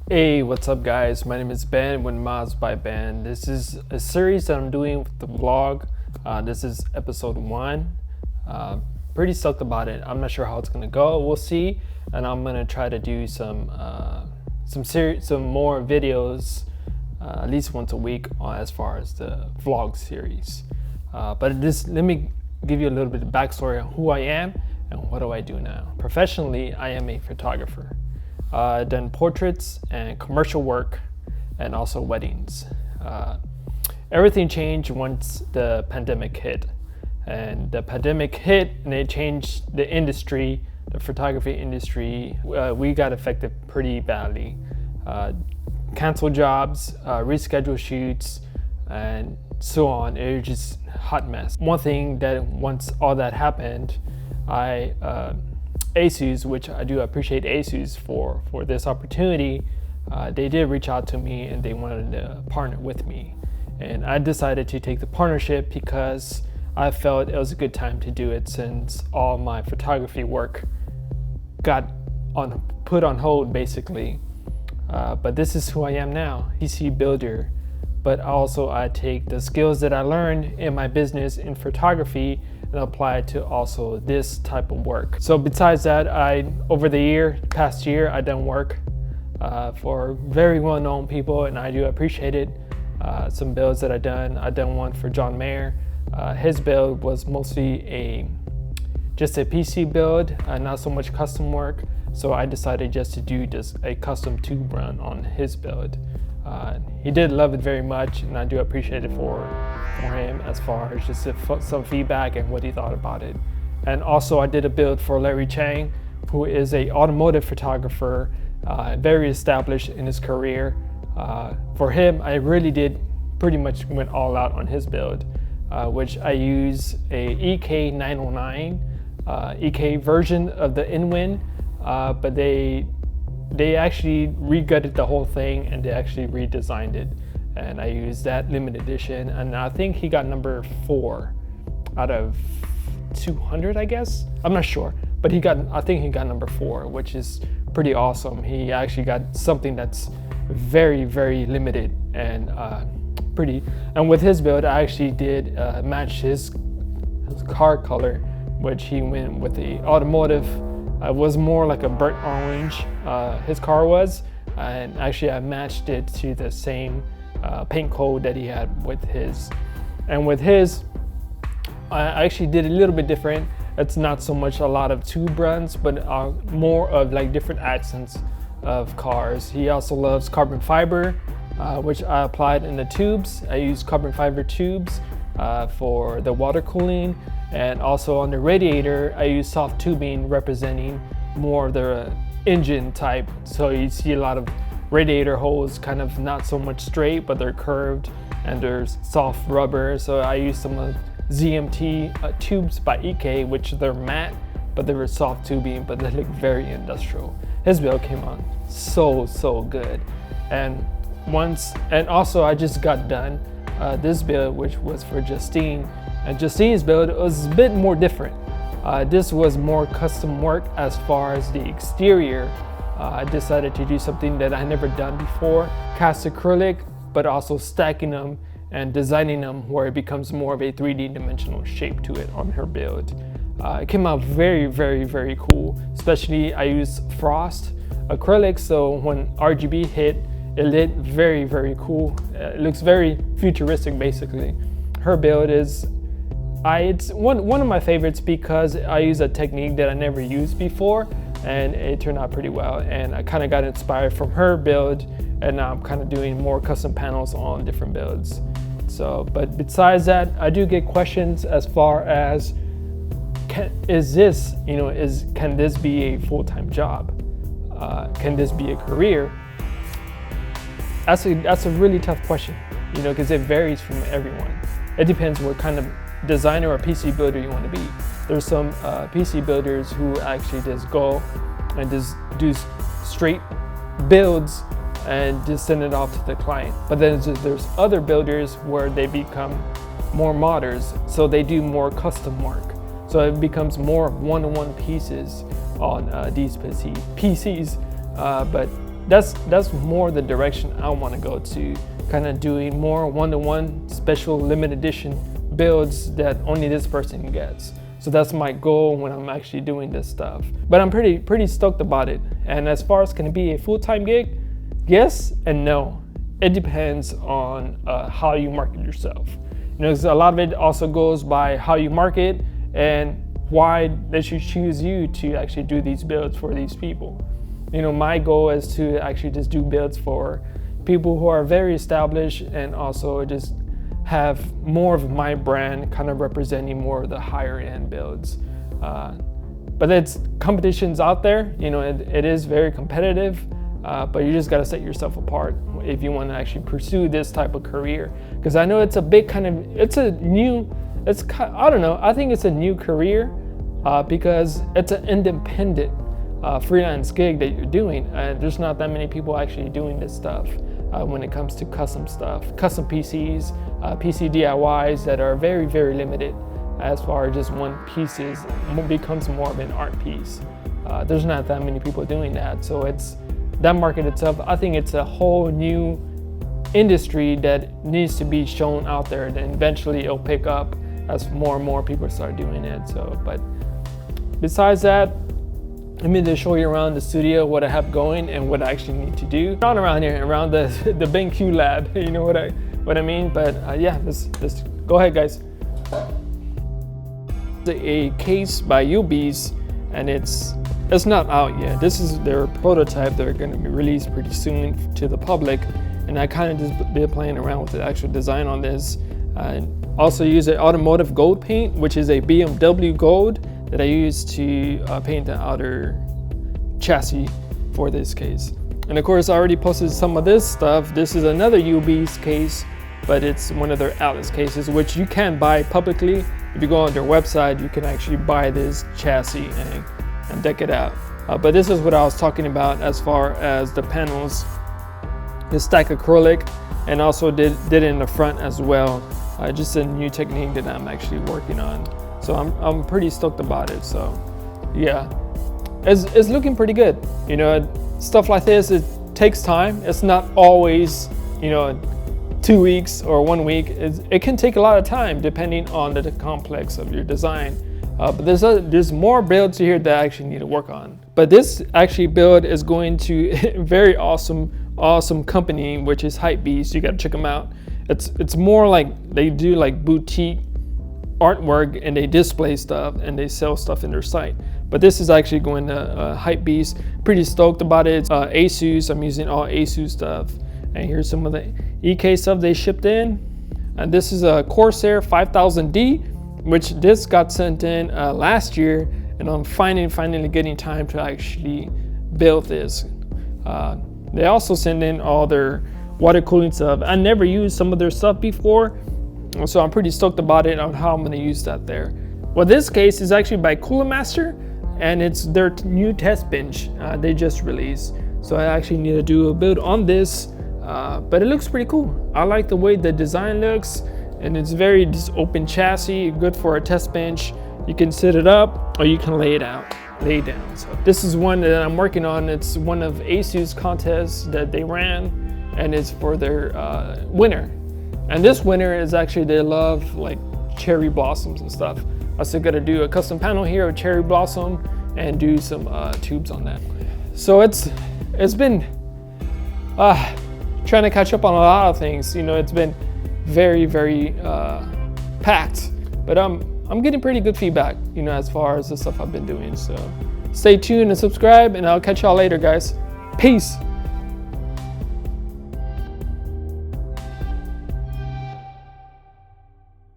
Hey, what's up guys? My name is Ben with Maz by Ben. This is a series that I'm doing with the vlog. This is episode 1. Pretty stoked about it. I'm not sure how it's gonna go. We'll see. And I'm gonna try to do some more videos at least once a week as far as the vlog series. Let me give you a little bit of backstory on who I am and what do I do now. Professionally, I am a photographer. Done portraits and commercial work and also weddings. Everything changed once the pandemic hit. And the pandemic hit and it changed the industry, the photography industry. We got affected pretty badly. Canceled jobs, rescheduled shoots, and so on. It was just a hot mess. One thing that once all that happened, ASUS, which I do appreciate ASUS for this opportunity, they did reach out to me and they wanted to partner with me. And I decided to take the partnership because I felt it was a good time to do it since all my photography work got put on hold basically. But this is who I am now, PC builder. But also I take the skills that I learned in my business in photography and apply it to also this type of work. So besides that, over the past year, I done work for very well-known people, and I do appreciate it. Some builds that I done one for John Mayer. His build was mostly just a PC build, not so much custom work. So I decided just to do just a custom tube run on his build. He did love it very much, and I do appreciate it for him as far as just some feedback and what he thought about it. And also I did a build for Larry Chang, who is an automotive photographer, very established in his career. For him, I really did pretty much went all out on his build, which I use a EK 909 EK version of the InWin, but they actually re-gutted the whole thing and they actually redesigned it. And I used that limited edition, and I think he got number 4 out of 200, I guess. I'm not sure, but I think he got number 4, which is pretty awesome. He actually got something that's very, very limited and pretty. And with his build, I actually did match his car color, which he went with the automotive. It was more like a burnt orange, his car was, and actually I matched it to the same paint code that he had with his. And with his, I actually did a little bit different. It's not so much a lot of tube runs, but more of like different accents of cars. He also loves carbon fiber, which I applied in the tubes. I used carbon fiber tubes for the water cooling. And also on the radiator, I use soft tubing representing more of the engine type. So you see a lot of radiator holes kind of not so much straight, but they're curved and there's soft rubber. So I use some of ZMT tubes by EK, which they're matte, but they were soft tubing, but they look very industrial. His build came on so good. And also I just got done this build, which was for Justine. And Justine's build was a bit more different. This was more custom work as far as the exterior. I decided to do something that I never done before, cast acrylic, but also stacking them and designing them where it becomes more of a 3D dimensional shape to it on her build. It came out very, very, very cool. Especially I used frost acrylic, so when RGB hit, it lit very, very cool. It looks very futuristic basically. Her build it's one of my favorites because I use a technique that I never used before, and it turned out pretty well. And I kind of got inspired from her build, and now I'm kind of doing more custom panels on different builds. So, but besides that, I do get questions as far as can this be a full-time job? Can this be a career? That's a really tough question, because it varies from everyone. It depends what kind of designer or PC builder you want to be. There's some PC builders who actually just go and just do straight builds and just send it off to the client. But then there's other builders where they become more modders, so they do more custom work. So it becomes more one-to-one pieces on these PCs. But that's more the direction I want to go to, kind of doing more one-to-one special limited edition builds that only this person gets. So that's my goal when I'm actually doing this stuff. But I'm pretty stoked about it. And as far as can it be a full-time gig, yes and no. It depends on how you market yourself. You know, 'cause a lot of it also goes by how you market and why they should choose you to actually do these builds for these people. You know, my goal is to actually just do builds for people who are very established and also just have more of my brand kind of representing more of the higher end builds. But it's competitions out there, you know, it is very competitive, but you just got to set yourself apart if you want to actually pursue this type of career. Because I know it's a big kind of, I don't know, I think it's a new career because it's an independent freelance gig that you're doing. There's not that many people actually doing this stuff when it comes to custom stuff, custom PCs, PC DIYs that are very, very limited as far as just one piece becomes more of an art piece. There's not that many people doing that. So it's that market itself, I think it's a whole new industry that needs to be shown out there, and eventually it'll pick up as more and more people start doing it. So, but besides that, let me just show you around the studio what I have going and what I actually need to do around here, around the BenQ lab. You know what I mean? But yeah, let's go ahead, guys. A case by UB's, and it's not out yet. This is their prototype. They're going to be released pretty soon to the public, and I kind of just been playing around with the actual design on this. Also use an automotive gold paint, which is a BMW gold that I use to paint the outer chassis for this case. And of course, I already posted some of this stuff. This is another UB's case, but it's one of their Atlas cases, which you can buy publicly. If you go on their website, you can actually buy this chassis and deck it out. But this is what I was talking about as far as the panels, the stack acrylic, and also did it in the front as well. Just a new technique that I'm actually working on. So I'm pretty stoked about it. So yeah, it's looking pretty good. You know, stuff like this, it takes time. It's not always, you know, 2 weeks or 1 week. It can take a lot of time depending on the complex of your design. But there's more builds here that I actually need to work on. But this actually build is going to a very awesome company, which is Hypebeast. You got to check them out. It's more like they do like boutique artwork, and they display stuff and they sell stuff in their site. But this is actually going to Hypebeast. Pretty stoked about it. It's Asus. I'm using all Asus stuff. And here's some of the EK stuff they shipped in. And this is a Corsair 5000D, which this got sent in last year, and I'm finally getting time to actually build this. They also send in all their water cooling stuff. I never used some of their stuff before, so I'm pretty stoked about it on how I'm going to use that there. Well, this case is actually by Cooler Master, and it's their new test bench they just released. So I actually need to do a build on this, but it looks pretty cool. I like the way the design looks, and it's very just open chassis, good for a test bench. You can sit it up or you can lay down. So this is one that I'm working on. It's one of Asus contests that they ran, and it's for their winner. And this winner is actually, they love like cherry blossoms and stuff. I still gotta do a custom panel here of cherry blossom and do some tubes on that. So it's been trying to catch up on a lot of things. You know, it's been very packed, but I'm getting pretty good feedback, you know, as far as the stuff I've been doing. So stay tuned and subscribe, and I'll catch y'all later, guys. Peace.